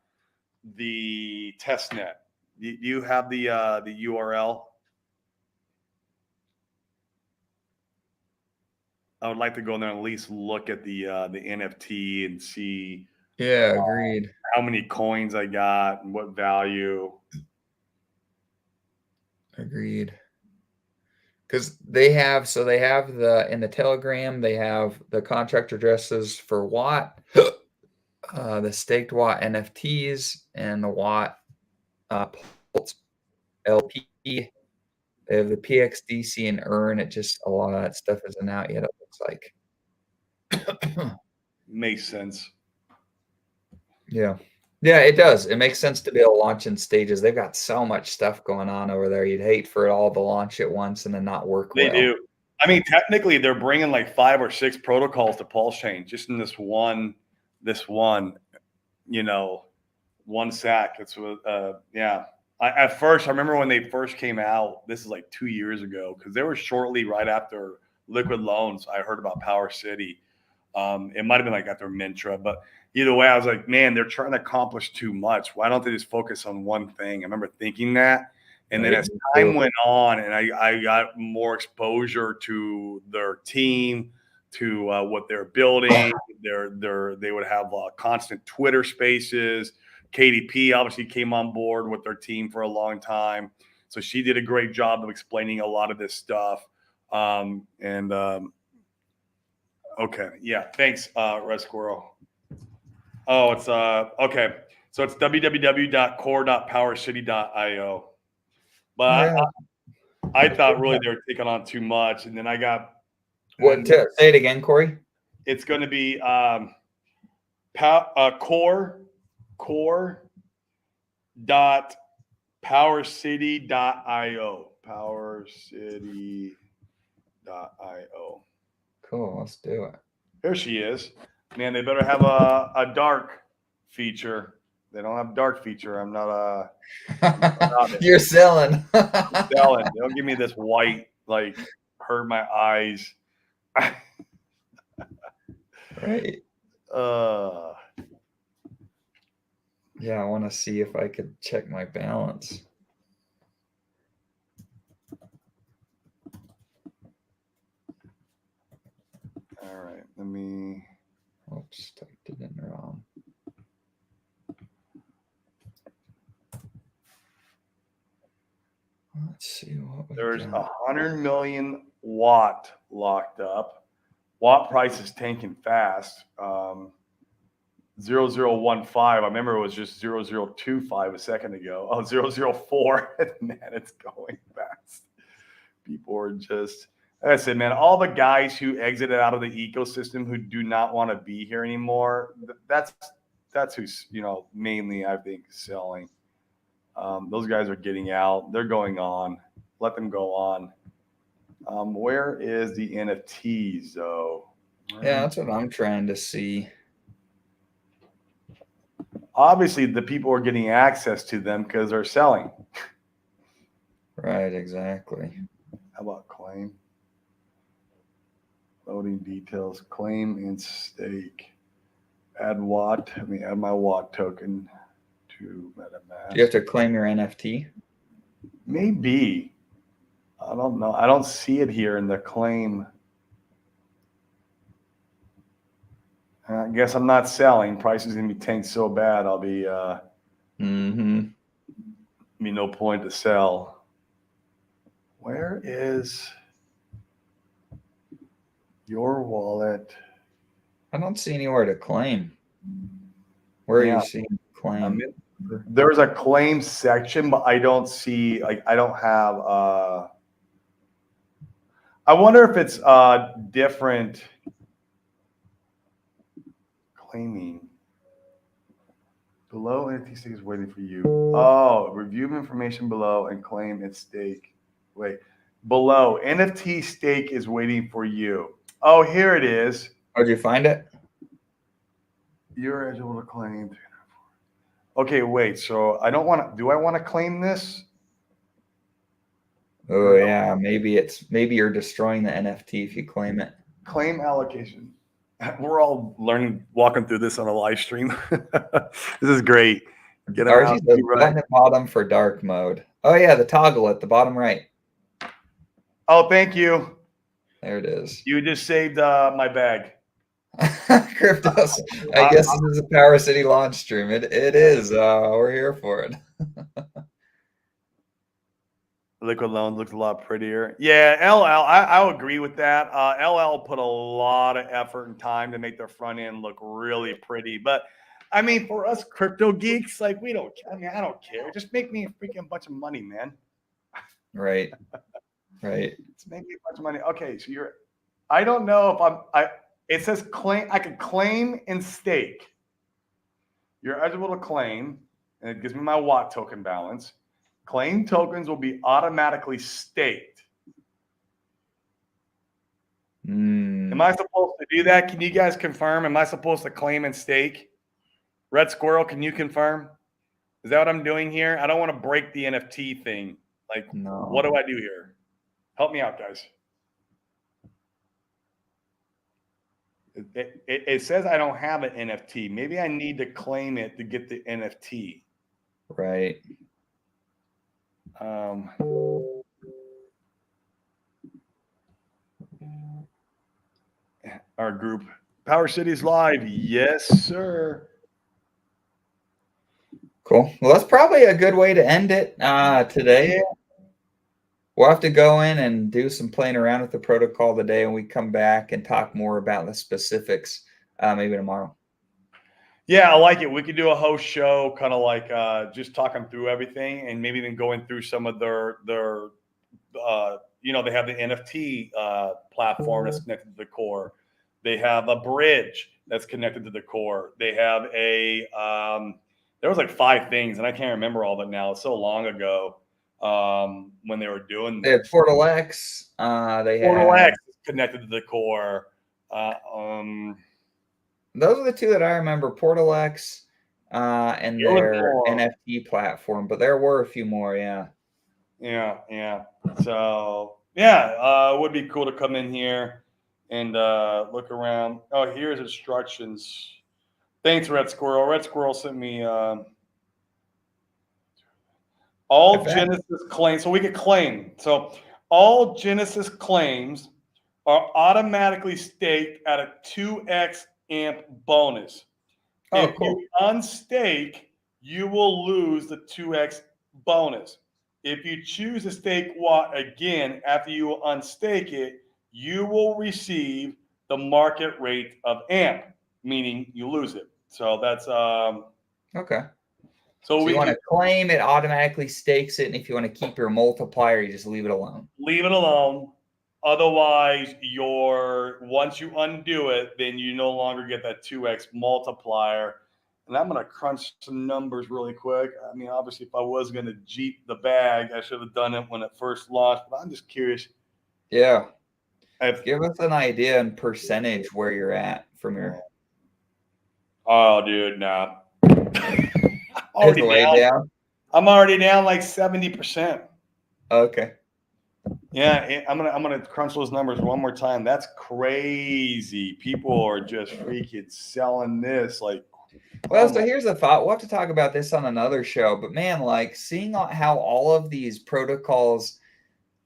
test net. Do you have the URL? I would like to go in there and at least look at the NFT and see. Yeah, agreed. How many coins I got and what value. Agreed. Because they have in the Telegram, they have the contract addresses for Watt, the staked Watt NFTs, and the Watt Pulse LP. They have the PXDC and Earn. It just, a lot of that stuff isn't out yet, it looks like. Makes sense. Yeah. Yeah, it does. It makes sense to be able to launch in stages. They've got so much stuff going on over there. You'd hate for it all to launch at once and then not work well. They do. I mean, technically, they're bringing like 5 or 6 protocols to Pulse Chain just in this one, one sack. It's yeah. At first, I remember when they first came out. This is like 2 years ago because they were shortly right after Liquid Loans. I heard about Power City. It might have been like after Mintra, but either way, I was like, man, they're trying to accomplish too much. Why don't they just focus on one thing? I remember thinking that. And then as time went on and I got more exposure to their team, to what they're building, they would have constant Twitter spaces. KDP obviously came on board with their team for a long time. So she did a great job of explaining a lot of this stuff. Okay. Yeah. Thanks, Red Squirrel. Oh, it's okay. So it's www.core.powercity.io. But yeah. I thought really they were taking on too much, and then I got say it again, Corey. It's going to be core.powercity.io. Powercity.io. Cool. Let's do it. Here she is. Man, they better have a dark feature. They don't have dark feature. I'm not You're selling. I'm selling. Don't give me this white, like, hurt my eyes. Right. Yeah, I want to see if I could check my balance. All right, let me. Oops, typed it in wrong. Let's see what there's 100 million Watt locked up. Watt price is tanking fast. 0015. I remember it was just 0025 a second ago. Oh, 004. Man, it's going fast. People are just. Like I said, man, all the guys who exited out of the ecosystem who do not want to be here anymore, that's who's, mainly, I think, selling. Those guys are getting out. They're going on. Let them go on. Where is the NFTs, though? Yeah, that's what I'm trying to see. Obviously, the people are getting access to them because they're selling. Right, exactly. How about claim? Loading details, claim and stake. Add Watt. Let me add my Watt token to MetaMask. Do you have to claim your NFT? Maybe. I don't know. I don't see it here in the claim. I guess I'm not selling. Price is going to be tanked so bad. I'll be be no point to sell. Where is your wallet? I don't see anywhere to claim. Where are you seeing claim? There's a claim section, but I don't see, like, I don't have, I wonder if it's different claiming. Below, NFT stake is waiting for you. Oh, review information below and claim its stake. Wait, below, NFT stake is waiting for you. Oh, here it is. Oh, did you find it? You're eligible to claim. Okay, wait. So I don't want to. Do I want to claim this? Oh yeah, maybe you're destroying the NFT if you claim it. Claim allocation. We're all learning, walking through this on a live stream. This is great. Get out. Button at bottom for dark mode. Oh yeah, the toggle at the bottom right. Oh, thank you. There it is. You just saved my bag. Cryptos. I guess this is a Power City launch stream. It is. We're here for it. Liquid loans looks a lot prettier. Yeah, LL, I agree with that. LL put a lot of effort and time to make their front end look really pretty. But I mean, for us crypto geeks, like, we don't. I mean, I don't care. Just make me a freaking bunch of money, man. Right. Right. Just make me a bunch of money. Okay, so you're. I don't know if it says claim. I can claim and stake. You're eligible to claim, and it gives me my Watt token balance. Claim tokens will be automatically staked. Am I supposed to do that? Can you guys confirm? Am I supposed to claim and stake? Red Squirrel, can you confirm? Is that what I'm doing here? I don't want to break the NFT thing. Like, no. What do I do here? Help me out, guys. It says I don't have an NFT. Maybe I need to claim it to get the NFT. Right. Our group, Power Cities Live. Yes, sir. Cool. Well, that's probably a good way to end it today. Yeah. We'll have to go in and do some playing around with the protocol today, and we come back and talk more about the specifics maybe tomorrow. Yeah, I like it. We could do a host show, kind of like just talking through everything, and maybe even going through some of their they have the NFT platform that's connected to the core. They have a bridge that's connected to the core. They have a there was like 5 things, and I can't remember all of it now. It's so long ago when they were doing this. They have Portal X. Portal X is connected to the core. Those are the 2 that I remember, Portal X and their NFT platform, but there were a few more, yeah. Yeah. So, yeah, it would be cool to come in here and look around. Oh, here's instructions. Thanks, Red Squirrel. Red Squirrel sent me all Genesis claims. So we could claim. So all Genesis claims are automatically staked at a 2x AMP bonus. If you unstake, you will lose the 2x bonus. If you choose to stake Watt again after you unstake it, you will receive the market rate of AMP, meaning you lose it. So that's okay. So you want to claim it, automatically stakes it, and if you want to keep your multiplier, you just leave it alone. Leave it alone. Otherwise, once you undo it, then you no longer get that 2x multiplier. And I'm going to crunch some numbers really quick. I mean, obviously, if I was going to Jeep the bag, I should have done it when it first launched. But I'm just curious. Yeah. Give us an idea in percentage where you're at from your. Oh, dude, no. I'm already down like 70%. Okay. Yeah, I'm gonna crunch those numbers one more time. That's crazy. People are just freaking selling this like. Well, so here's a thought. We'll have to talk about this on another show, but man, like seeing how all of these protocols,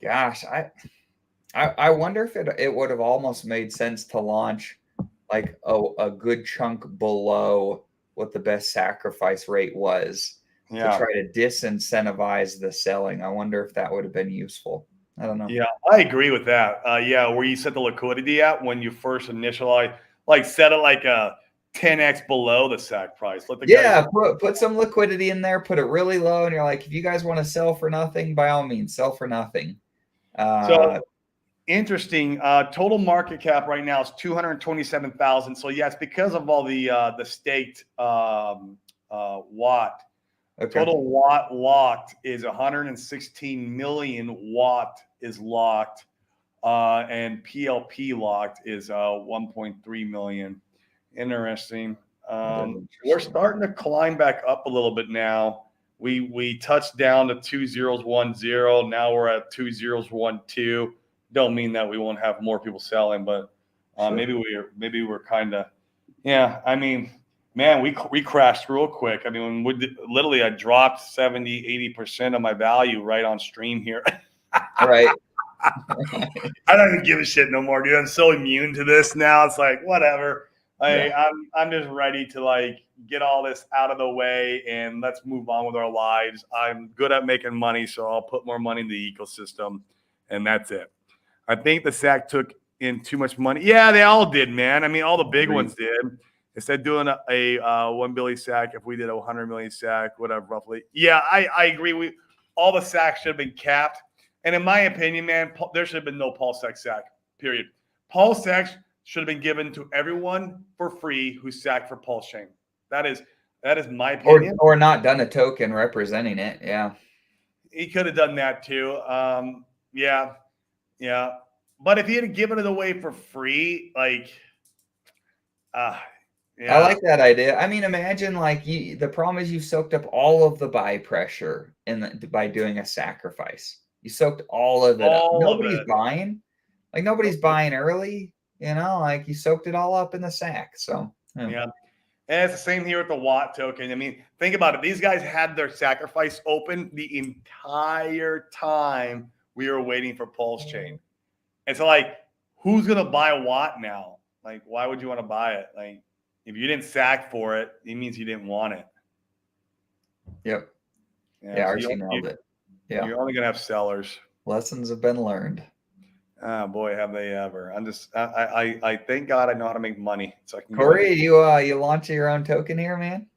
gosh, I wonder if it would have almost made sense to launch like a good chunk below what the best sacrifice rate was to Yeah. try to disincentivize the selling. I wonder if that would have been useful. I don't know. Yeah, I agree with that. Yeah, where you set the liquidity at when you first initialize, like set it like a 10x below the sack price. Let the Yeah, guys. put some liquidity in there, put it really low, and you're like, if you guys want to sell for nothing, by all means, sell for nothing. So interesting. Total market cap right now is 227,000. So yeah, it's because of all the staked watt. Okay. Total watt locked is 116 million watt is locked, and PLP locked is 1.3 million. Interesting. We're starting to climb back up a little bit now. We touched down to 2010. Now we're at 2012. Don't mean that we won't have more people selling, but Sure. maybe we're kind of, yeah. I mean, man, we crashed real quick. I mean, literally I dropped 70-80% of my value right on stream here. Right. I don't even give a shit no more, dude. I'm so immune to this now. It's like whatever. I'm just ready to like get all this out of the way and let's move on with our lives. I'm good at making money, so I'll put more money in the ecosystem, and that's it. I think the SAC took in too much money. Yeah, they all did, man. I mean, all the big ones did. Instead of doing a 1 billion SAC, if we did a 100 million SAC, whatever, roughly. Yeah, I agree. All the SACs should have been capped. And in my opinion, man, there should have been no PulseX SAC, period. PulseX should have been given to everyone for free who SAC for Pulse Chain. That is my opinion. Or not done a token representing it. Yeah. He could have done that too. Yeah. But if he had given it away for free, like, yeah. I like that idea. I mean, imagine like the problem is you soaked up all of the buy pressure by doing a sacrifice. You soaked all of it up. Nobody's buying. Like nobody's buying early, like you soaked it all up in the sack. So yeah. And it's the same here with the Watt token. I mean, think about it. These guys had their sacrifice open the entire time we were waiting for Pulse Chain. And so like, who's gonna buy Watt now? Like, why would you want to buy it? Like, if you didn't sack for it, it means you didn't want it. Yep. Yeah, so Archie nailed it. Yeah. You're only gonna have sellers. Lessons have been learned. Oh boy, have they ever. I thank God I know how to make money. So I can Corey, you launching your own token here, man?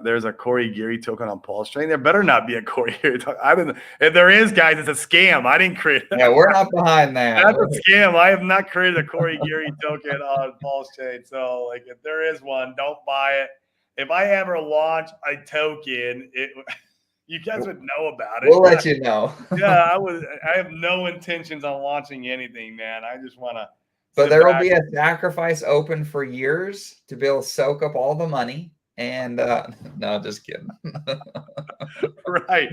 There's a Corey Geary token on Pulse Chain. There better not be a Corey Geary token. I don't know. If there is, guys, it's a scam. I didn't create it. Yeah, we're not behind that. That's a scam. I have not created a Corey Geary token on Pulse Chain. So, like, if there is one, don't buy it. If I ever launch a token, you guys would know about it. We'll let you know. Yeah, I have no intentions on launching anything, man. I just want to. But there will be a sacrifice open for years to be able to soak up all the money. And no, just kidding. Right.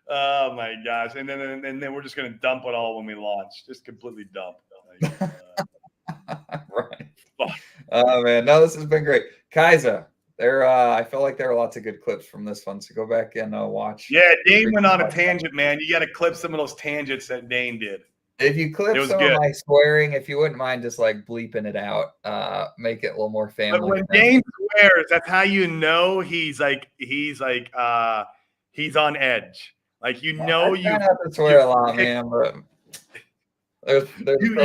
Oh my gosh! And then we're just gonna dump it all when we launch. Just completely dump. Like, right. Oh man, no, this has been great, Kaisa. I feel like there are lots of good clips from this one, so go back and watch. Yeah, Dane went on a tangent, man. You got to clip some of those tangents that Dane did. If you clip some of my swearing, if you wouldn't mind just like bleeping it out, make it a little more family. But when Dane swears, that's how you know he's on edge. Like you have to swear a lot, man. But there's you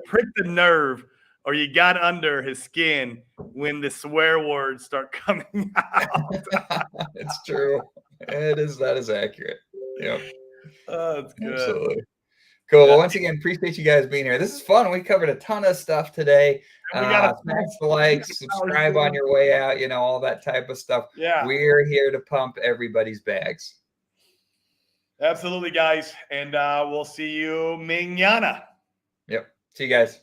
pricked the nerve, or you got under his skin when the swear words start coming out. It's true. That is accurate. Yep. That's good. Absolutely. Cool. Well, once again, appreciate you guys being here. This is fun. We covered a ton of stuff today. Smash the likes, subscribe on your way out, all that type of stuff. Yeah. We're here to pump everybody's bags. Absolutely, guys. And we'll see you mañana. Yep. See you guys.